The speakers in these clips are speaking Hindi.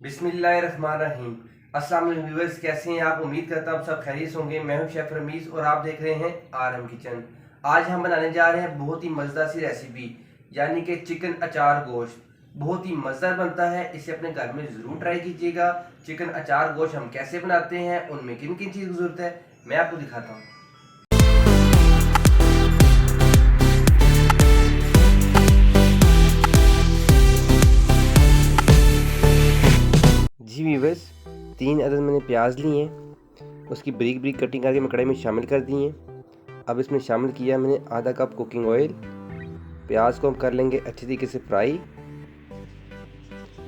बिस्मिल्लाहिर्रहमानिर्रहीम। अस्सलाम वालेकुम व्यूअर्स, कैसे हैं आप? उम्मीद करता हूँ सब खैरियत होंगे। मैं हूं शेफ रमीज़ और आप देख रहे हैं RM किचन। आज हम बनाने जा रहे हैं बहुत ही मज़ेदार सी रेसिपी, यानी कि चिकन अचार गोश्त। बहुत ही मज़ेदार बनता है, इसे अपने घर में ज़रूर ट्राई कीजिएगा। चिकन अचार गोश्त हम कैसे बनाते हैं, उनमें किन किन चीज़ की ज़रूरत है, मैं आपको दिखाता हूँ। जी व्यूअर्स, 3 अदद मैंने प्याज लिए हैं, उसकी बारीक बारीक कटिंग करके मैं कढ़ाई में शामिल कर दी हैं। अब इसमें शामिल किया मैंने आधा कप कुकिंग ऑयल। प्याज को हम कर लेंगे अच्छी तरीके से फ्राई।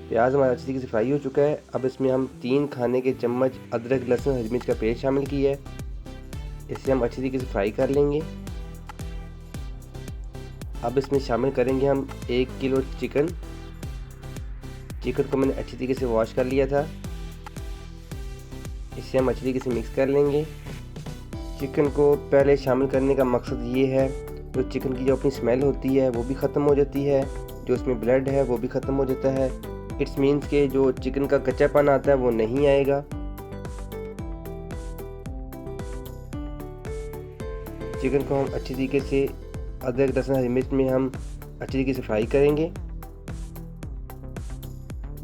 प्याज हमारा अच्छी तरीके से फ्राई हो चुका है। अब इसमें हम 3 खाने के चम्मच अदरक लहसुन हरी मिर्च का पेस्ट शामिल किया है, इसे हम अच्छी तरीके से फ्राई कर लेंगे। अब इसमें शामिल करेंगे हम 1 किलो चिकन को मैंने अच्छी तरीके से वॉश कर लिया था, इसे हम अच्छी तरीके से मिक्स कर लेंगे। चिकन को पहले शामिल करने का मकसद ये है, जो चिकन की जो अपनी स्मेल होती है वो भी ख़त्म हो जाती है, जो उसमें ब्लड है वो भी ख़त्म हो जाता है। इट्स मीन्स के जो चिकन का कच्चापन आता है वो नहीं आएगा। चिकन को हम अच्छी तरीके से अदरक लहसुन हरी मिर्च में हम अच्छी तरीके से फ्राई करेंगे।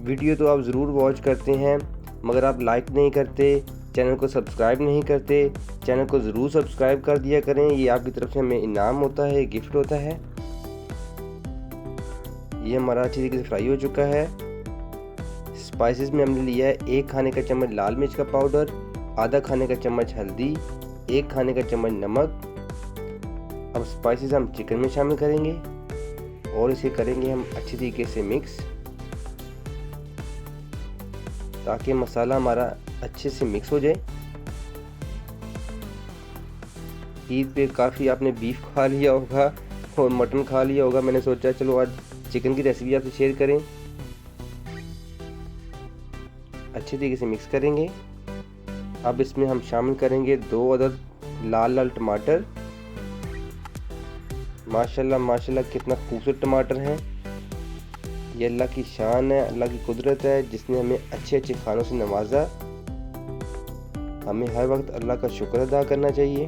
वीडियो तो आप ज़रूर वॉच करते हैं, मगर आप लाइक नहीं करते, चैनल को सब्सक्राइब नहीं करते। चैनल को ज़रूर सब्सक्राइब कर दिया करें, ये आपकी तरफ से हमें इनाम होता है, गिफ्ट होता है। ये हमारा अच्छी तरीके से फ्राई हो चुका है। स्पाइसेस में हमने लिया है 1 खाने का चम्मच लाल मिर्च का पाउडर, आधा खाने का चम्मच हल्दी, 1 खाने का चम्मच नमक। अब स्पाइसेस हम चिकन में शामिल करेंगे और इसे करेंगे हम अच्छी तरीके से मिक्स, ताकि मसाला हमारा अच्छे से मिक्स हो जाए। ईद पे काफ़ी आपने बीफ खा लिया होगा और मटन खा लिया होगा, मैंने सोचा चलो आज चिकन की रेसिपी आपसे शेयर करें। अच्छे तरीके से मिक्स करेंगे। अब इसमें हम शामिल करेंगे 2 अदद लाल लाल टमाटर। माशाल्लाह माशाल्लाह कितना खूबसूरत टमाटर है। ये अल्लाह की शान है, अल्लाह की कुदरत है, जिसने हमें अच्छे अच्छे खानों से नवाजा। हमें हर वक्त अल्लाह का शुक्र अदा करना चाहिए।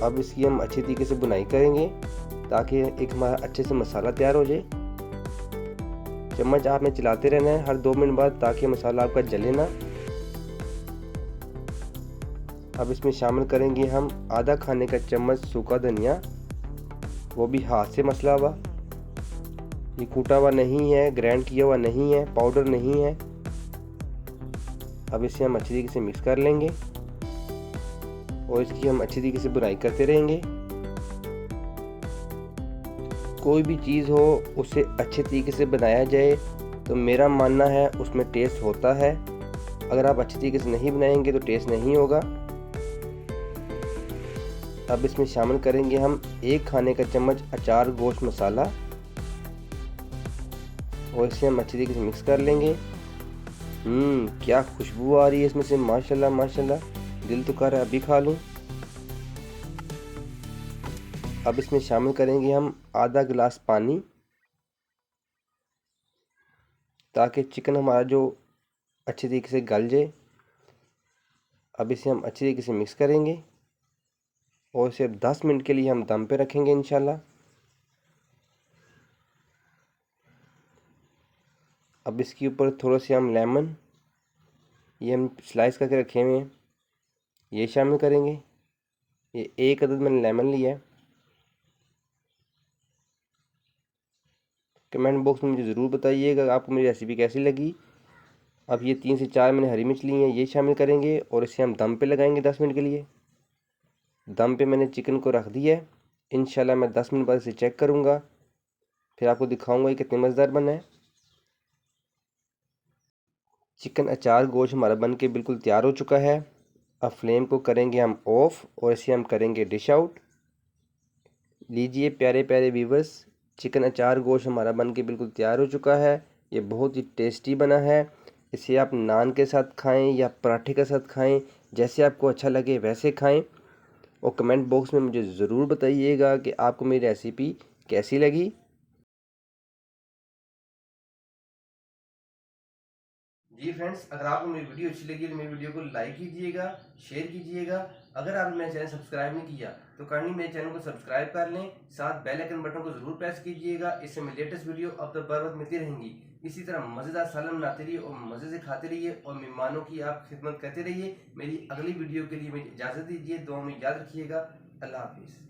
अब इसकी हम अच्छी तरीके से बुनाई करेंगे, ताकि एक हमारा अच्छे से मसाला तैयार हो जाए। चम्मच आपने चलाते रहना है हर 2 मिनट बाद, ताकि मसाला आपका जले ना। अब इसमें शामिल करेंगे हम आधा खाने का चम्मच सूखा धनिया, वो भी हाथ से मसला हुआ। ये कूटा हुआ नहीं है, ग्राइंड किया हुआ नहीं है, पाउडर नहीं है। अब इसे हम अच्छी तरीके से मिक्स कर लेंगे और इसकी हम अच्छी तरीके से बुनाई करते रहेंगे। कोई भी चीज़ हो उसे अच्छे तरीके से बनाया जाए तो मेरा मानना है उसमें टेस्ट होता है। अगर आप अच्छी तरीके से नहीं बनाएंगे तो टेस्ट नहीं होगा। अब इसमें शामिल करेंगे हम 1 खाने का चम्मच अचार गोश्त मसाला और इसे हम अच्छी तरीके से मिक्स कर लेंगे। क्या खुशबू आ रही है इसमें से, माशाल्लाह माशाल्लाह, दिल तो कर रहा है अभी खा लूँ। अब इसमें शामिल करेंगे हम आधा गिलास पानी, ताकि चिकन हमारा जो अच्छी तरीके से गल जाए। अब इसे हम अच्छी तरीके से मिक्स करेंगे और इसे 10 मिनट के लिए हम दम पे रखेंगे इंशाल्लाह। अब इसके ऊपर थोड़ा सा हम लेमन, ये हम स्लाइस करके रखे हुए हैं, ये शामिल करेंगे। ये 1 अदद मैंने लेमन लिया है। कमेंट बॉक्स में मुझे ज़रूर बताइएगा आपको मेरी रेसिपी कैसी लगी। अब ये 3 से 4 मैंने हरी मिर्च ली हैं, ये शामिल करेंगे और इसे हम दम पे लगाएंगे 10 मिनट के लिए। दम पे मैंने चिकन को रख दिया है। इंशाल्लाह मैं 10 मिनट बाद इसे चेक करूँगा, फिर आपको दिखाऊँगा ये कितने मज़ेदार बना है। चिकन अचार गोश्त हमारा बन के बिल्कुल तैयार हो चुका है। अब फ्लेम को करेंगे हम ऑफ़ और इसे हम करेंगे डिश आउट। लीजिए प्यारे प्यारे व्यूवर्स, चिकन अचार गोश्त हमारा बन के बिल्कुल तैयार हो चुका है। ये बहुत ही टेस्टी बना है। इसे आप नान के साथ खाएं या पराठे के साथ खाएं, जैसे आपको अच्छा लगे वैसे खाएं। और कमेंट बॉक्स में मुझे ज़रूर बताइएगा कि आपको मेरी रेसिपी कैसी लगी। फ्रेंड्स, अगर आपको मेरी वीडियो अच्छी लगी तो मेरी वीडियो को लाइक कीजिएगा, शेयर कीजिएगा। अगर आपने मेरा चैनल सब्सक्राइब नहीं किया तो काइंडली मेरे चैनल को सब्सक्राइब कर लें, साथ बेल आइकन बटन को जरूर प्रेस कीजिएगा। इससे मेरी लेटेस्ट वीडियो अब तक बर वक्त मिलती रहेंगी। इसी तरह मज़ेदार सालन बनाते रहिए और मज़े से खाते रहिए और मेहमानों की आप खिदमत करते रहिए। मेरी अगली वीडियो के लिए मुझे इजाज़त दीजिए, दुआ में याद रखिएगा। अल्लाह हाफिज़।